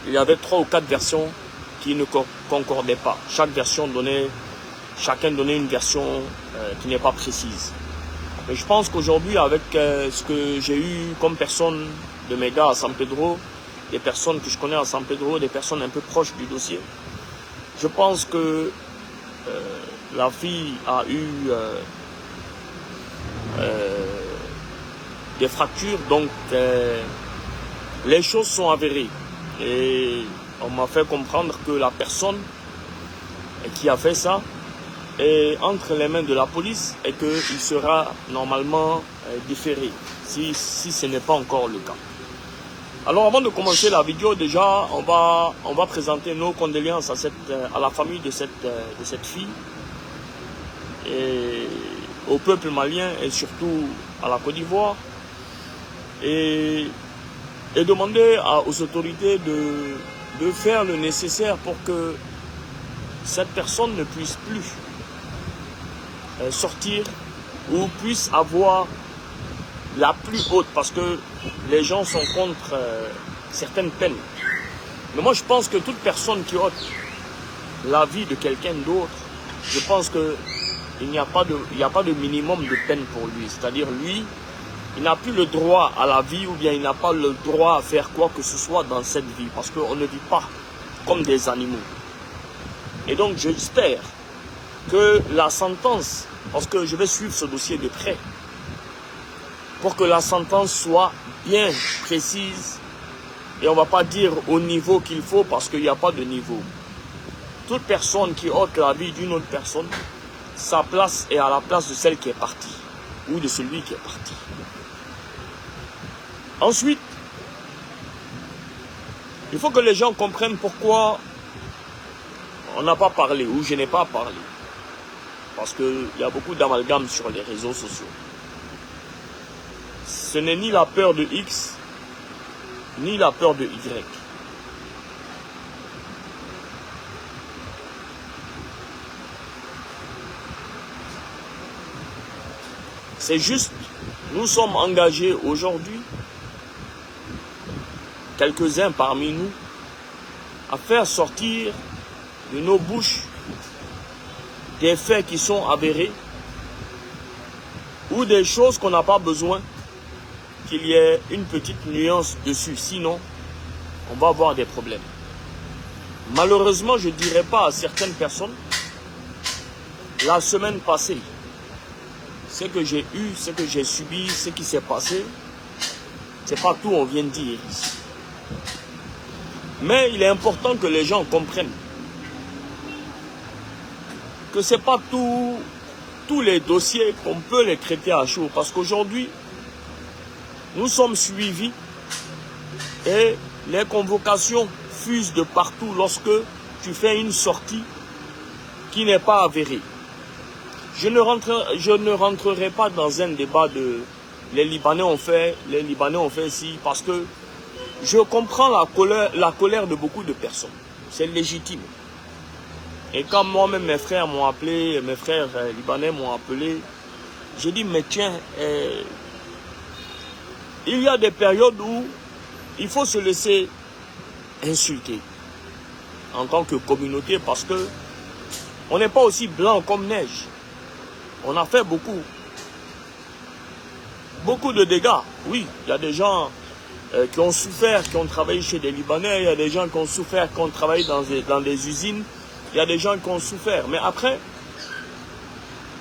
il y avait 3 ou 4 versions qui ne concordaient pas. Chacun donnait une version qui n'est pas précise. Mais je pense qu'aujourd'hui, avec ce que j'ai eu comme personne de mes gars à San Pedro, des personnes que je connais à San Pedro, des personnes un peu proches du dossier, je pense que la fille a eu des fractures, donc les choses sont avérées. Et on m'a fait comprendre que la personne qui a fait ça est entre les mains de la police et qu'il sera normalement différé, si ce n'est pas encore le cas. Alors avant de commencer la vidéo, déjà on va présenter nos condoléances à la famille de cette fille et au peuple malien et surtout à la Côte d'Ivoire et demander aux autorités de faire le nécessaire pour que cette personne ne puisse plus sortir ou puisse avoir la plus haute, parce que les gens sont contre certaines peines. Mais moi je pense que toute personne qui ôte la vie de quelqu'un d'autre, je pense qu'il n'y a pas de minimum de peine pour lui. C'est-à-dire lui, il n'a plus le droit à la vie ou bien il n'a pas le droit à faire quoi que ce soit dans cette vie. Parce qu'on ne vit pas comme des animaux. Et donc j'espère que la sentence, parce que je vais suivre ce dossier de près, pour que la sentence soit bien précise et on ne va pas dire au niveau qu'il faut parce qu'il n'y a pas de niveau. Toute personne qui ôte la vie d'une autre personne, sa place est à la place de celle qui est partie ou de celui qui est parti. Ensuite, il faut que les gens comprennent pourquoi on n'a pas parlé ou je n'ai pas parlé. Parce qu'il y a beaucoup d'amalgames sur les réseaux sociaux. Ce n'est ni la peur de X, ni la peur de Y. C'est juste, nous sommes engagés aujourd'hui, quelques-uns parmi nous, à faire sortir de nos bouches des faits qui sont avérés ou des choses qu'on n'a pas besoin qu'il y ait une petite nuance dessus. Sinon, on va avoir des problèmes. Malheureusement, je ne dirais pas à certaines personnes, la semaine passée, ce que j'ai eu, ce que j'ai subi, ce qui s'est passé, c'est pas tout on vient de dire ici. Mais il est important que les gens comprennent que ce n'est pas tous les dossiers qu'on peut les traiter à chaud. Parce qu'aujourd'hui, nous sommes suivis et les convocations fusent de partout lorsque tu fais une sortie qui n'est pas avérée. Je ne rentrerai pas dans un débat de les Libanais ont fait ci, parce que je comprends la colère de beaucoup de personnes. C'est légitime. Et quand moi-même mes frères m'ont appelé, mes frères libanais m'ont appelé, j'ai dit mais tiens, il y a des périodes où il faut se laisser insulter en tant que communauté parce que on n'est pas aussi blanc comme neige. On a fait beaucoup de dégâts. Oui, il y a des gens qui ont souffert, qui ont travaillé chez des Libanais, il y a des gens qui ont souffert, qui ont travaillé dans des usines, il y a des gens qui ont souffert. Mais après,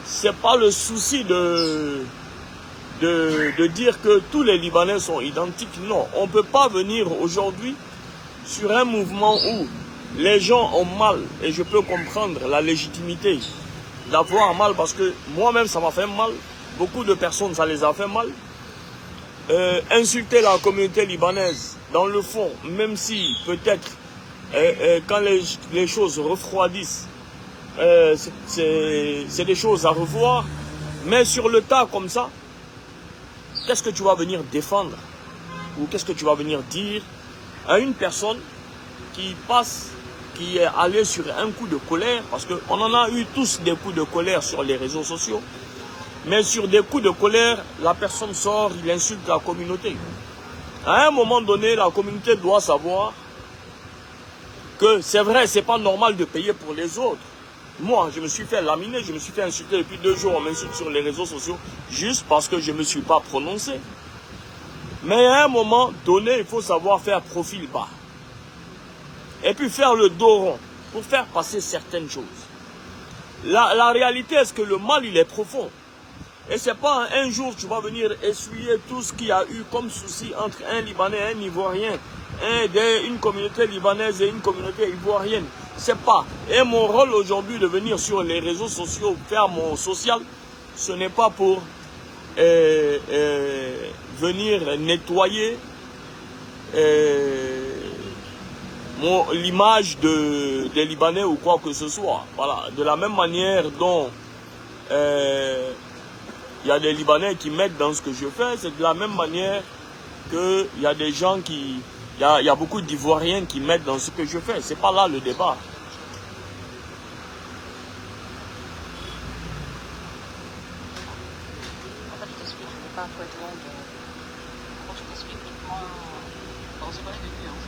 c'est pas le souci de dire que tous les Libanais sont identiques. Non, on ne peut pas venir aujourd'hui sur un mouvement où les gens ont mal, et je peux comprendre la légitimité d'avoir mal, parce que moi-même ça m'a fait mal, beaucoup de personnes ça les a fait mal. Insulter la communauté libanaise, dans le fond, même si peut-être quand les choses refroidissent, c'est des choses à revoir, mais sur le tas comme ça, qu'est-ce que tu vas venir défendre ou qu'est-ce que tu vas venir dire à une personne qui est allée sur un coup de colère, parce qu'on en a eu tous des coups de colère sur les réseaux sociaux, mais sur des coups de colère, la personne sort, il insulte la communauté. À un moment donné, la communauté doit savoir que c'est vrai, c'est pas normal de payer pour les autres. Moi, je me suis fait laminer, je me suis fait insulter depuis 2 jours, on m'insulte sur les réseaux sociaux, juste parce que je ne me suis pas prononcé. Mais à un moment donné, il faut savoir faire profil bas. Et puis faire le dos rond, pour faire passer certaines choses. La réalité, est-ce que le mal, il est profond? Et c'est pas un jour, tu vas venir essuyer tout ce qu'il y a eu comme souci entre un Libanais et un Ivoirien, une communauté libanaise et une communauté ivoirienne. C'est pas. Et mon rôle aujourd'hui de venir sur les réseaux sociaux, faire mon social, ce n'est pas pour venir nettoyer l'image des Libanais ou quoi que ce soit. Voilà. De la même manière dont il y a des Libanais qui mettent dans ce que je fais, c'est de la même manière qu'il y a des gens qui... Il y a beaucoup d'Ivoiriens qui mettent dans ce que je fais. C'est pas là le débat. En fait, je t'explique, je n'ai pas un traitement de... Quand je t'explique uniquement dans ce collègue de nuance.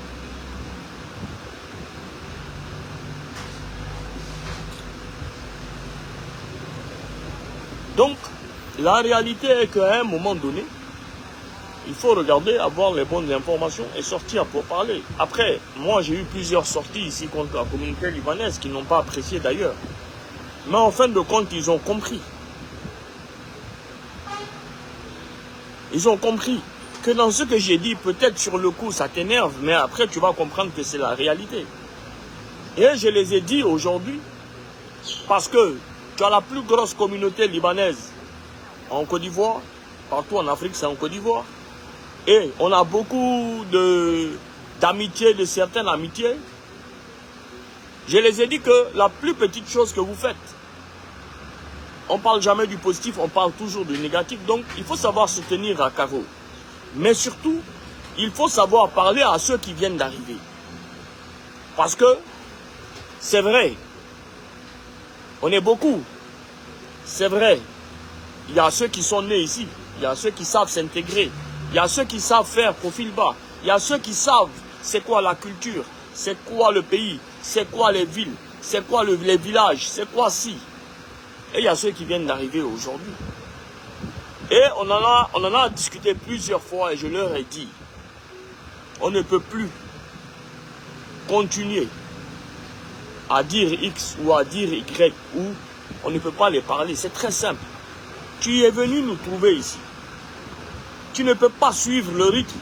Donc, la réalité est qu'à un moment donné, il faut regarder, avoir les bonnes informations et sortir pour parler. Après, moi j'ai eu plusieurs sorties ici contre la communauté libanaise qui n'ont pas apprécié d'ailleurs. Mais en fin de compte, ils ont compris. Ils ont compris que dans ce que j'ai dit, peut-être sur le coup ça t'énerve, mais après tu vas comprendre que c'est la réalité. Et je les ai dit aujourd'hui, parce que tu as la plus grosse communauté libanaise en Côte d'Ivoire, partout en Afrique c'est en Côte d'Ivoire. Et on a beaucoup d'amitié, de certaines amitiés. Je les ai dit que la plus petite chose que vous faites, on ne parle jamais du positif, on parle toujours du négatif. Donc, il faut savoir se tenir à carreau. Mais surtout, il faut savoir parler à ceux qui viennent d'arriver. Parce que, c'est vrai, on est beaucoup. C'est vrai, il y a ceux qui sont nés ici, il y a ceux qui savent s'intégrer. Il y a ceux qui savent faire profil bas. Il y a ceux qui savent c'est quoi la culture, c'est quoi le pays, c'est quoi les villes, c'est quoi les villages, c'est quoi si. Et il y a ceux qui viennent d'arriver aujourd'hui. Et on en a discuté plusieurs fois et je leur ai dit, on ne peut plus continuer à dire X ou à dire Y ou on ne peut pas les parler. C'est très simple. Tu es venu nous trouver ici. Tu ne peux pas suivre le rythme.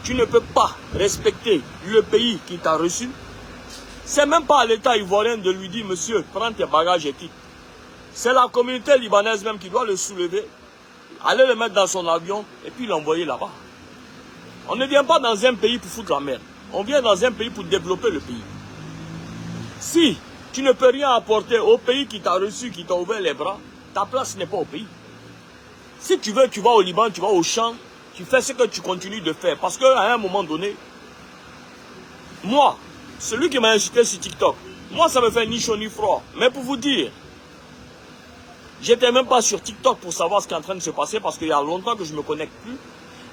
Tu ne peux pas respecter le pays qui t'a reçu. C'est même pas à l'État ivoirien de lui dire, monsieur, prends tes bagages et quitte. C'est la communauté libanaise même qui doit le soulever, aller le mettre dans son avion et puis l'envoyer là-bas. On ne vient pas dans un pays pour foutre la merde. On vient dans un pays pour développer le pays. Si tu ne peux rien apporter au pays qui t'a reçu, qui t'a ouvert les bras, ta place n'est pas au pays. Si tu veux, tu vas au Liban, tu vas au champ, tu fais ce que tu continues de faire. Parce qu'à un moment donné, moi, celui qui m'a insulté sur TikTok, moi ça me fait ni chaud ni froid. Mais pour vous dire, j'étais même pas sur TikTok pour savoir ce qui est en train de se passer parce qu'il y a longtemps que je ne me connecte plus.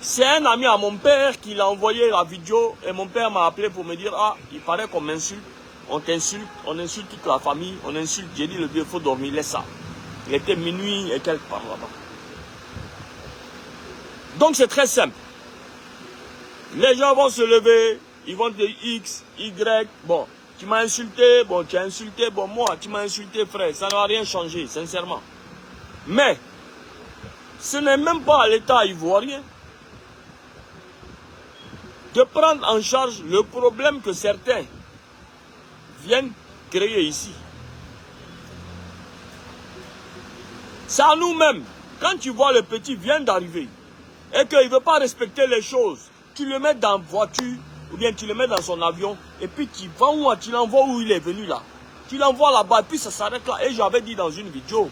C'est un ami à mon père qui l'a envoyé la vidéo et mon père m'a appelé pour me dire, ah, il paraît qu'on m'insulte, on t'insulte, on insulte toute la famille, on insulte, j'ai dit le vieux, il faut dormir, laisse ça. Il était minuit et quelque part là-bas. Donc c'est très simple. Les gens vont se lever, ils vont dire X, Y, bon, tu m'as insulté, bon, tu as insulté, bon, moi, tu m'as insulté, frère, ça n'a rien changé, sincèrement. Mais, ce n'est même pas à l'État ivoirien de prendre en charge le problème que certains viennent créer ici. C'est à nous-mêmes. Quand tu vois le petit vient d'arriver et qu'il ne veut pas respecter les choses, tu le mets dans la voiture ou bien tu le mets dans son avion et puis tu vas où, tu l'envoies où il est venu là. Tu l'envoies là-bas et puis ça s'arrête là. Et j'avais dit dans une vidéo,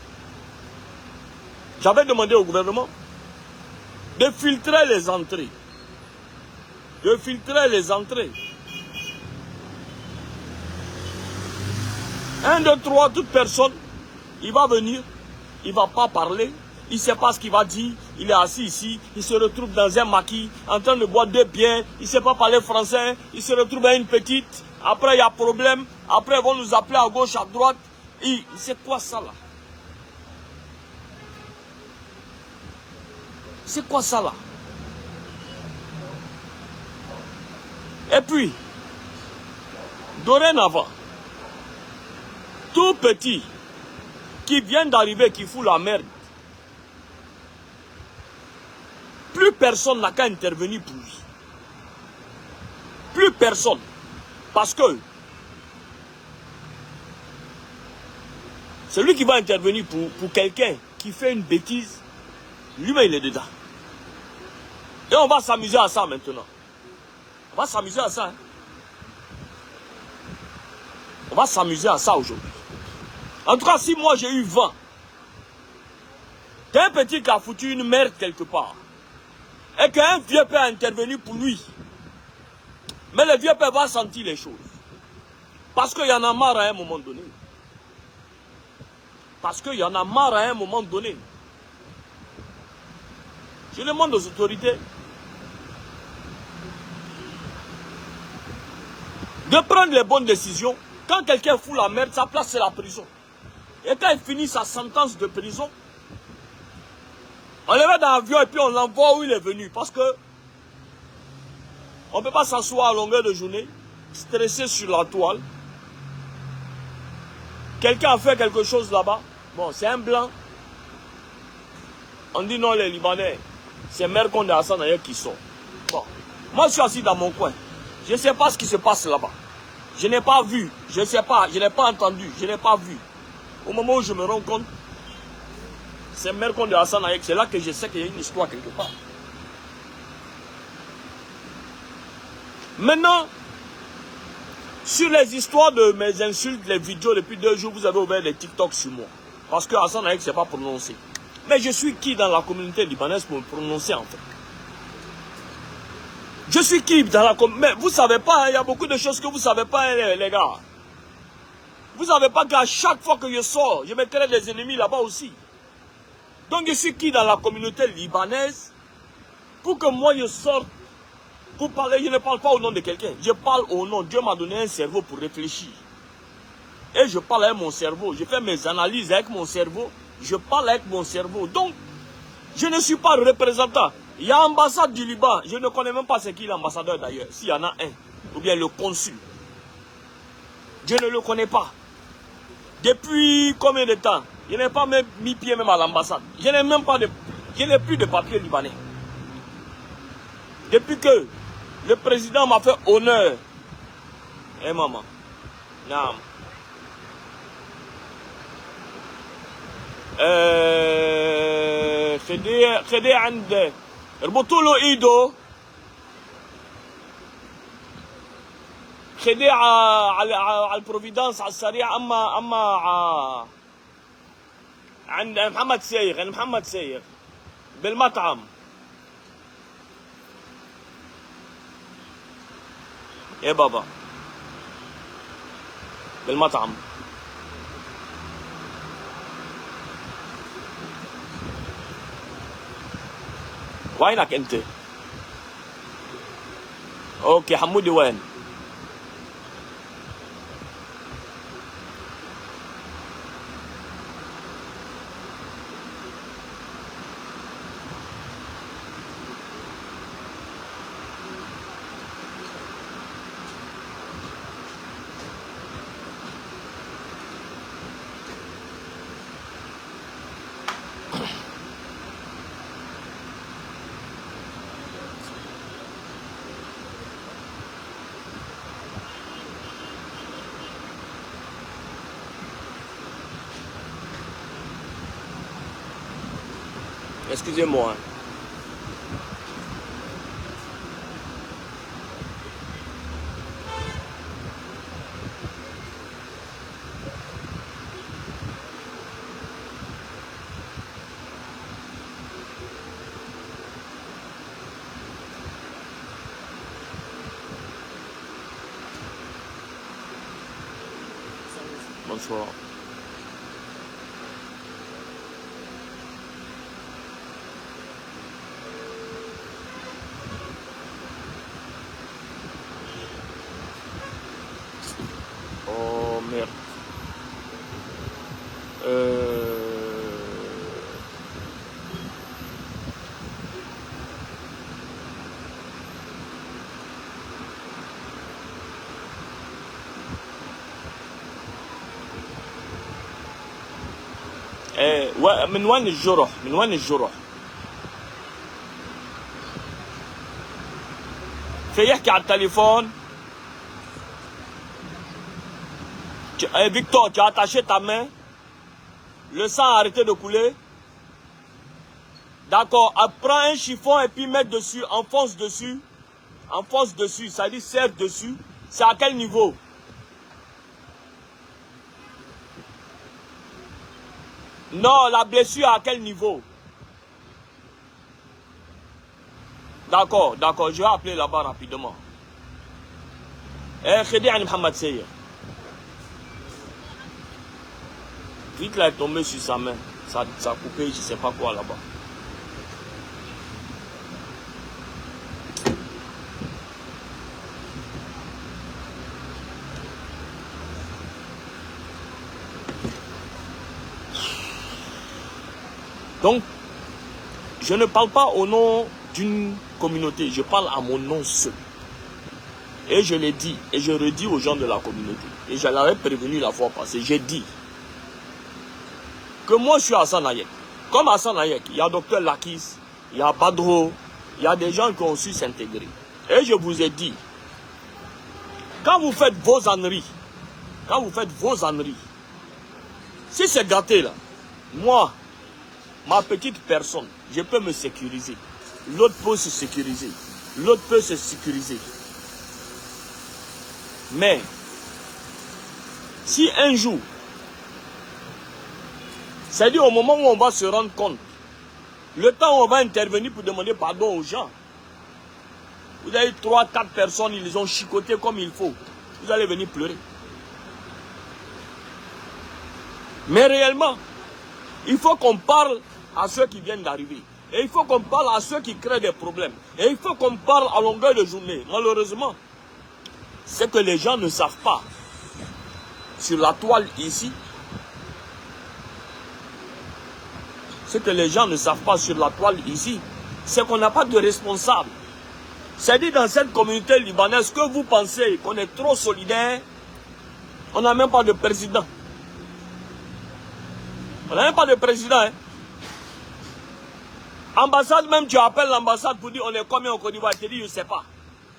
j'avais demandé au gouvernement de filtrer les entrées. De filtrer les entrées. 1, 2, 3, toute personne, il va venir, il ne va pas parler, il ne sait pas ce qu'il va dire, il est assis ici, il se retrouve dans un maquis, en train de boire 2 bières, il ne sait pas parler français, il se retrouve à une petite, Après, il y a problème. Après, ils vont nous appeler à gauche, à droite. C'est quoi ça là? C'est quoi ça là? Et puis, dorénavant, tout petit qui vient d'arriver, qui fout la merde, plus personne n'a qu'à intervenir pour lui. Plus personne. Parce que celui qui va intervenir pour quelqu'un qui fait une bêtise, lui-même il est dedans. Et on va s'amuser à ça maintenant. On va s'amuser à ça. Hein. On va s'amuser à ça aujourd'hui. En tout cas, si moi j'ai eu 20, qu'un petit qui a foutu une merde quelque part, et qu'un vieux père a intervenu pour lui, mais le vieux père va sentir les choses. Parce qu'il y en a marre à un moment donné. Parce qu'il y en a marre à un moment donné. Je demande aux autorités de prendre les bonnes décisions. Quand quelqu'un fout la merde, sa place c'est la prison. Et quand il finit sa sentence de prison, on le met dans l'avion et puis on l'envoie où il est venu. Parce que on ne peut pas s'asseoir à longueur de journée, stresser sur la toile. Quelqu'un a fait quelque chose là-bas. Bon, c'est un blanc. On dit non, les Libanais, c'est Mercon de Hassan Ayer qui sont. Bon, moi je suis assis dans mon coin. Je ne sais pas ce qui se passe là-bas. Je n'ai pas vu, je ne sais pas, je n'ai pas entendu, je n'ai pas vu. Au moment où je me rends compte, c'est Mercon de Hassan Ayer, c'est là que je sais qu'il y a une histoire quelque part. Maintenant, sur les histoires de mes insultes, les vidéos, depuis 2 jours, vous avez ouvert des TikTok sur moi. Parce que Hassan Ayer ne s'est pas prononcé. Mais je suis qui dans la communauté libanaise pour me prononcer en fait? Je suis qui dans la communauté? Mais vous ne savez pas, il y a beaucoup de choses que vous ne savez pas, les gars. Vous ne savez pas qu'à chaque fois que je sors, je me crée des ennemis là-bas aussi. Donc je suis qui dans la communauté libanaise pour que moi je sorte pour parler? Je ne parle pas au nom de quelqu'un. Je parle au nom. Dieu m'a donné un cerveau pour réfléchir. Et je parle avec mon cerveau. Je fais mes analyses avec mon cerveau. Je parle avec mon cerveau. Donc, je ne suis pas représentant. Il y a l'ambassade du Liban. Je ne connais même pas c'est qui l'ambassadeur d'ailleurs. S'il y en a un. Ou bien le consul. Je ne le connais pas. Depuis combien de temps? Je n'ai pas même mis pied même à l'ambassade. Je n'ai même pas de... Je n'ai plus de papier libanais. Depuis que le président m'a fait honneur. Eh maman. Non. خدي عند اربطوا له ايده خدي على البروفيدانس على السريع اما عند محمد سيغ عند محمد سيغ بالمطعم يا بابا بالمطعم وينك انت؟ اوكي حمودي وين؟ Excusez-moi. Bonsoir. merde. من وين الجرح؟ من وين الجرح؟ في يحكي على التليفون. Victor, tu as attaché ta main. Le sang a arrêté de couler. D'accord. Prends un chiffon et puis mets dessus, enfonce dessus. Enfonce dessus, ça dit serre dessus. C'est à quel niveau? Non, la blessure à quel niveau? D'accord, d'accord, je vais appeler là-bas rapidement. Khedi Ali Mohamed Seye. Vite là est tombé sur sa main. Ça a coupé, je ne sais pas quoi là-bas. Donc, je ne parle pas au nom d'une communauté, je parle à mon nom seul. Et je l'ai dit, et je redis aux gens de la communauté. Et je l'avais prévenu la fois passée, j'ai dit que moi je suis Hassan Hayek. Comme Hassan Hayek, il y a Dr Lakis, il y a Badro, il y a des gens qui ont su s'intégrer. Et je vous ai dit, quand vous faites vos âneries, si c'est gâté là, moi, ma petite personne, je peux me sécuriser. L'autre peut se sécuriser. L'autre peut se sécuriser. Mais, si un jour, c'est-à-dire au moment où on va se rendre compte, le temps où on va intervenir pour demander pardon aux gens, vous avez 3, 4 personnes, ils les ont chicotés comme il faut. Vous allez venir pleurer. Mais réellement, il faut qu'on parle à ceux qui viennent d'arriver. Et il faut qu'on parle à ceux qui créent des problèmes. Et il faut qu'on parle à longueur de journée. Malheureusement, c'est que les gens ne savent pas. Sur la toile ici, ce que les gens ne savent pas sur la toile ici, c'est qu'on n'a pas de responsable. C'est-à-dire dans cette communauté libanaise, que vous pensez qu'on est trop solidaire, on n'a même pas de président. On n'a même pas de président. Hein. Ambassade, même tu appelles l'ambassade pour dire on est combien au Côte d'Ivoire, tu dis je ne sais pas.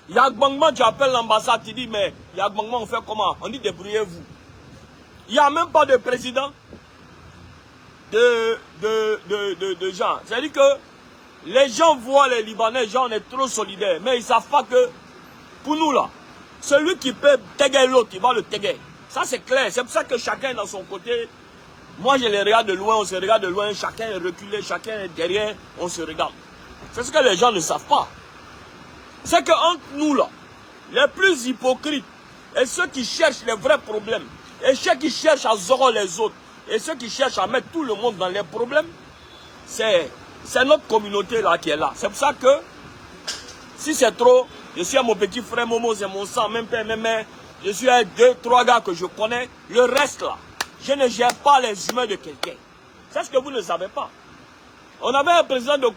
Yagbangman, tu appelles l'ambassade, tu dis mais Yagbangman on fait comment? On dit débrouillez-vous. Il n'y a même pas de président de gens. C'est-à-dire que les gens voient les Libanais, les gens on est trop solidaires, mais ils ne savent pas que pour nous là, celui qui peut téguer l'autre, il va le téguer. Ça c'est clair, c'est pour ça que chacun est dans son côté. Moi, je les regarde de loin, on se regarde de loin, chacun est reculé, chacun est derrière, on se regarde. C'est ce que les gens ne savent pas. C'est qu'entre nous, là, les plus hypocrites, et ceux qui cherchent les vrais problèmes, et ceux qui cherchent à zéro les autres, et ceux qui cherchent à mettre tout le monde dans les problèmes, c'est notre communauté là qui est là. C'est pour ça que, si c'est trop, je suis à mon petit frère Momo, c'est mon sang, même père, même mère, je suis à 2, 3 gars que je connais, le reste là, je ne gère pas les humains de quelqu'un. C'est ce que vous ne savez pas. On avait un président de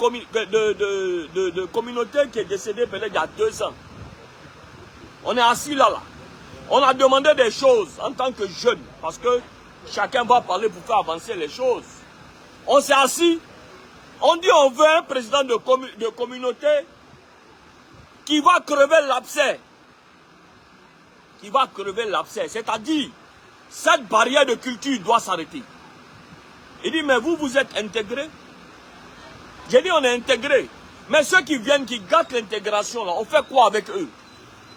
communauté qui est décédé peut-être il y a 2 ans. On est assis là. On a demandé des choses en tant que jeunes. Parce que chacun va parler pour faire avancer les choses. On s'est assis. On dit on veut un président de communauté qui va crever l'abcès. Qui va crever l'abcès. C'est-à-dire, cette barrière de culture doit s'arrêter. Il dit, mais vous, vous êtes intégrés. J'ai dit, on est intégrés. Mais ceux qui viennent, qui gâtent l'intégration, là, on fait quoi avec eux?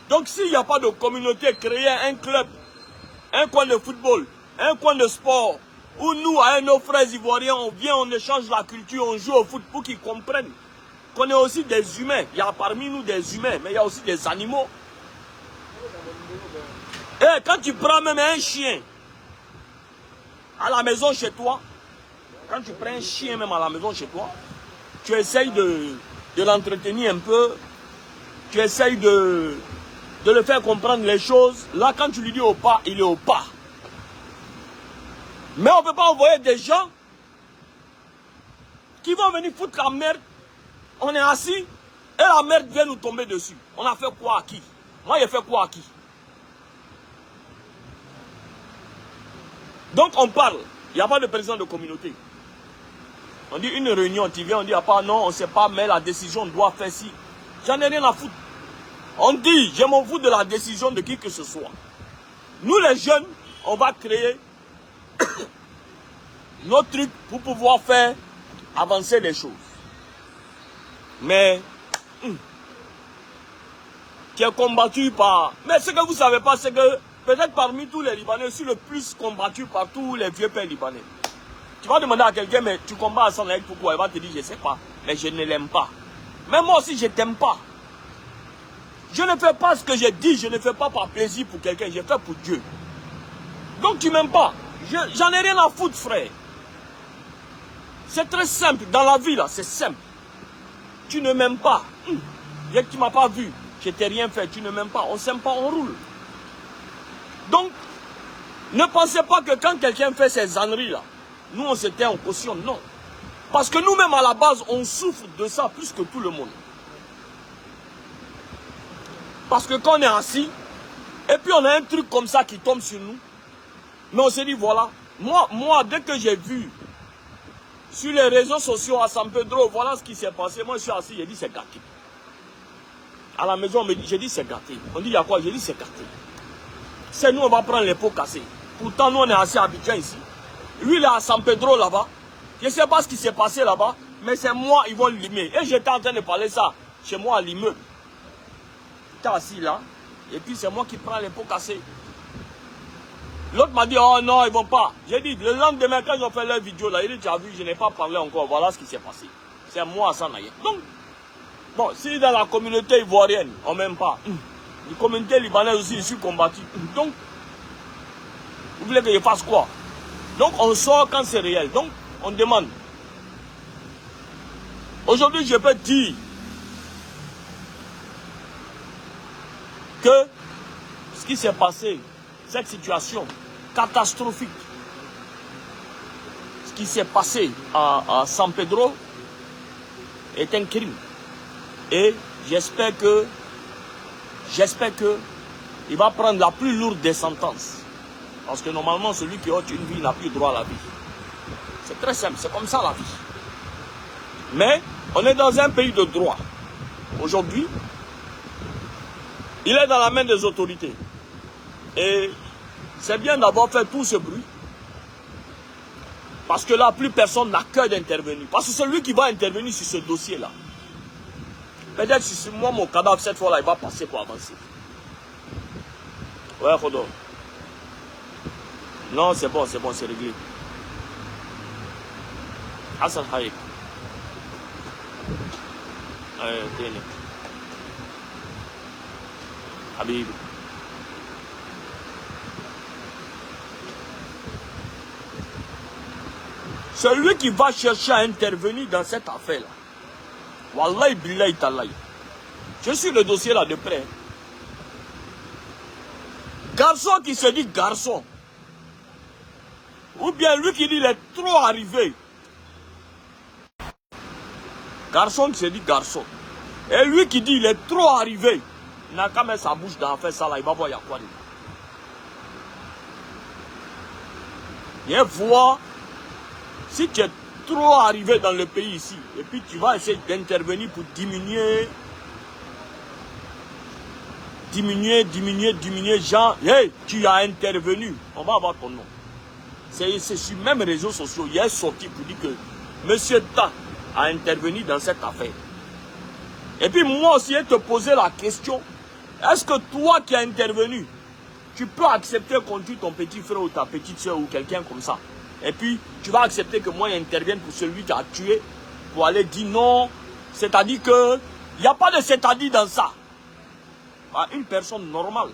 Donc, s'il n'y a pas de communauté, créer un club, un coin de football, un coin de sport, où nous, avec nos frères ivoiriens, on vient, on échange la culture, on joue au foot pour qu'ils comprennent qu'on est aussi des humains. Il y a parmi nous des humains, mais il y a aussi des animaux. Et quand tu prends même un chien à la maison chez toi, quand tu prends un chien même à la maison chez toi, tu essayes de l'entretenir un peu, tu essayes de le faire comprendre les choses. Là, quand tu lui dis au pas, il est au pas. Mais on ne peut pas envoyer des gens qui vont venir foutre la merde. On est assis et la merde vient nous tomber dessus. On a fait quoi à qui? Moi, j'ai fait quoi à qui? Donc, on parle. Il n'y a pas de président de communauté. On dit une réunion, tu viens, on dit, ah pas, non, on ne sait pas, mais la décision doit faire ci. J'en ai rien à foutre. On dit, je m'en fous de la décision de qui que ce soit. Nous, les jeunes, on va créer notre truc pour pouvoir faire avancer les choses. Mais, qui est combattu par... Mais ce que vous ne savez pas, c'est que peut-être parmi tous les Libanais, je suis le plus combattu par tous les vieux pères libanais. Tu vas demander à quelqu'un, mais tu combats à son aide, pourquoi? Il va te dire, je ne sais pas, mais je ne l'aime pas. Mais moi aussi, je ne t'aime pas. Je ne fais pas ce que j'ai dit, je ne fais pas par plaisir pour quelqu'un, je fais pour Dieu. Donc tu ne m'aimes pas. J'en ai rien à foutre, frère. C'est très simple, dans la vie, là, c'est simple. Tu ne m'aimes pas. Dès que tu ne m'as pas vu, je t'ai rien fait, tu ne m'aimes pas, on ne s'aime pas, on roule. Donc, ne pensez pas que quand quelqu'un fait ces âneries là, nous on s'était en caution, non. Parce que nous-mêmes à la base, on souffre de ça plus que tout le monde. Parce que quand on est assis, et puis on a un truc comme ça qui tombe sur nous, mais on s'est dit voilà, moi dès que j'ai vu sur les réseaux sociaux à San Pedro, voilà ce qui s'est passé, moi je suis assis, j'ai dit c'est gâté. À la maison, j'ai dit c'est gâté. On dit il y a quoi? J'ai dit c'est gâté. C'est nous, on va prendre les pots cassés. Pourtant, nous, on est assez habitués ici. Lui, il est à San Pedro là-bas. Je ne sais pas ce qui s'est passé là-bas, mais c'est moi, ils vont limer. Et j'étais en train de parler ça chez moi à l'immeuble. J'étais assis là, et puis c'est moi qui prends les pots cassés. L'autre m'a dit, oh non, ils vont pas. J'ai dit, le lendemain, quand ils ont fait leur vidéo là, il dit, tu as vu, je n'ai pas parlé encore. Voilà ce qui s'est passé. C'est moi à Sanaïe. Donc, bon, si dans la communauté ivoirienne, on m'aime pas. La communauté libanaise aussi, je suis combattu. Donc, vous voulez que je fasse quoi? Donc, on sort quand c'est réel. Donc, on demande. Aujourd'hui, je peux dire que ce qui s'est passé, cette situation catastrophique, ce qui s'est passé à San Pedro est un crime. Et j'espère que il va prendre la plus lourde des sentences. Parce que normalement, celui qui ôte une vie n'a plus droit à la vie. C'est très simple, c'est comme ça la vie. Mais on est dans un pays de droit. Aujourd'hui, il est dans la main des autorités. Et c'est bien d'avoir fait tout ce bruit. Parce que là, plus personne n'a cœur d'intervenir. Parce que c'est lui qui va intervenir sur ce dossier-là. Peut-être si c'est moi, mon cadavre, cette fois-là, il va passer pour avancer. Ouais, Khodo. Non, c'est bon, c'est réglé. Hassan Haïk. Tenez. Habib. Celui qui va chercher à intervenir dans cette affaire-là, Wallahi billahi talahi. Je suis le dossier là de près. Garçon qui se dit garçon. Ou bien lui qui dit il est trop arrivé. Garçon qui se dit garçon. Et lui qui dit il est trop arrivé. Il n'a qu'à mettre sa bouche dans l'affaire ça là. Il va voir il y a quoi dedans. Il va voir si tu es trop arrivé dans le pays ici. Et puis tu vas essayer d'intervenir pour diminuer. Genre, hey, tu as intervenu. On va avoir ton nom. C'est sur même les réseaux sociaux. Il est sorti pour dire que Monsieur Ta a intervenu dans cette affaire. Et puis moi aussi, je te poser la question. Est-ce que toi qui as intervenu, tu peux accepter qu'on tue ton petit frère ou ta petite soeur ou quelqu'un comme ça? Et puis, tu vas accepter que moi j'intervienne pour celui qui a tué, pour aller dire non. C'est-à-dire que il n'y a pas de c'est-à-dire dans ça. Une personne normale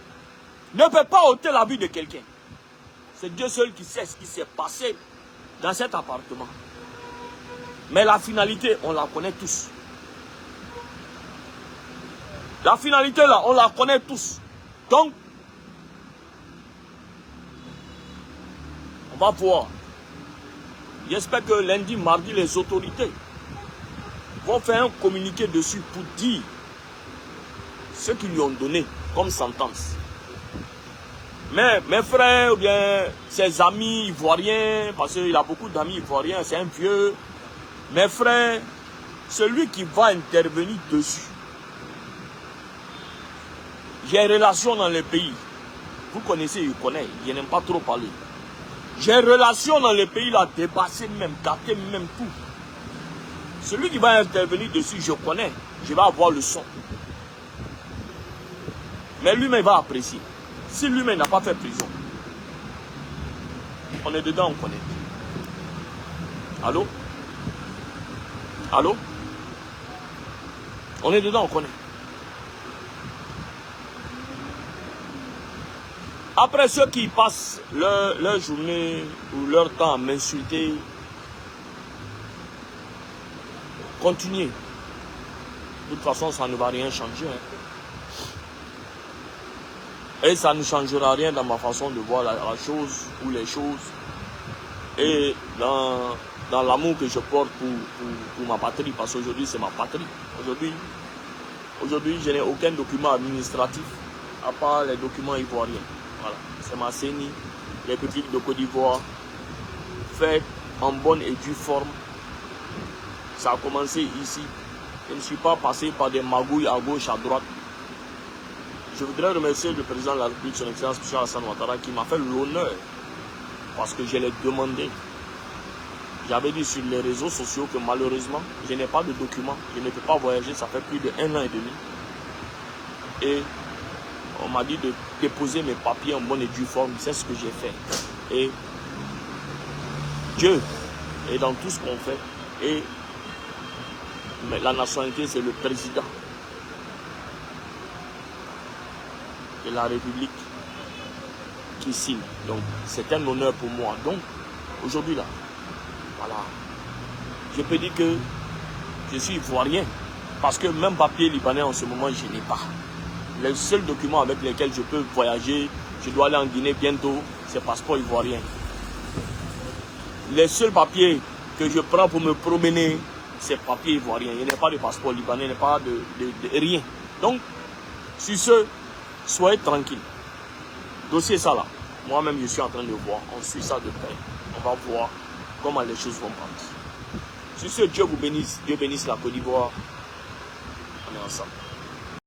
ne peut pas ôter la vie de quelqu'un. C'est Dieu seul qui sait ce qui s'est passé dans cet appartement. Mais la finalité, on la connaît tous. La finalité là, on la connaît tous. Donc, on va voir. J'espère que lundi, mardi, les autorités vont faire un communiqué dessus pour dire ce qu'ils lui ont donné comme sentence. Mais mes frères ou bien ses amis ivoiriens, parce qu'il a beaucoup d'amis ivoiriens, c'est un vieux. Mes frères, celui qui va intervenir dessus, j'ai relation dans le pays. Vous connaissez, il connaît, je n'aime pas trop parler. J'ai relation dans le pays, là, dépassé même, gâté même tout. Celui qui va intervenir dessus, je connais, je vais avoir le son. Mais lui-même va apprécier. Si lui-même n'a pas fait prison, on est dedans, on connaît. Allô? Allô? On est dedans, on connaît. Après ceux qui passent leur journée ou leur temps à m'insulter, continuez. De toute façon, ça ne va rien changer. Hein. Et ça ne changera rien dans ma façon de voir la chose ou les choses. Et dans l'amour que je porte pour ma patrie. Parce qu'aujourd'hui, c'est ma patrie. Aujourd'hui, je n'ai aucun document administratif à part les documents ivoiriens. Voilà. C'est ma CENI, République de Côte d'Ivoire, faite en bonne et due forme. Ça a commencé ici. Je ne suis pas passé par des magouilles à gauche, à droite. Je voudrais remercier le président de la République, son Excellence M. Alassane Ouattara, qui m'a fait l'honneur, parce que je l'ai demandé. J'avais dit sur les réseaux sociaux que malheureusement, je n'ai pas de documents, je ne peux pas voyager, ça fait plus de 1 an et demi. Et on m'a dit de déposer mes papiers en bonne et due forme, c'est ce que j'ai fait. Et Dieu est dans tout ce qu'on fait. Et la nationalité, c'est le président de la République qui signe. Donc, c'est un honneur pour moi. Donc, aujourd'hui, là, voilà, je peux dire que je suis ivoirien. Parce que même papier libanais, en ce moment, je n'ai pas. Les seuls documents avec lesquels je peux voyager, je dois aller en Guinée bientôt, c'est passeport ivoirien. Les seuls papiers que je prends pour me promener, c'est papier ivoirien. Il n'y a pas de passeport libanais, il n'y a pas de rien. Donc, sur ce, soyez tranquille. Dossier ça là. Moi-même, je suis en train de voir. On suit ça de près. On va voir comment les choses vont partir. Sur ce, Dieu vous bénisse. Dieu bénisse la Côte d'Ivoire. On est ensemble.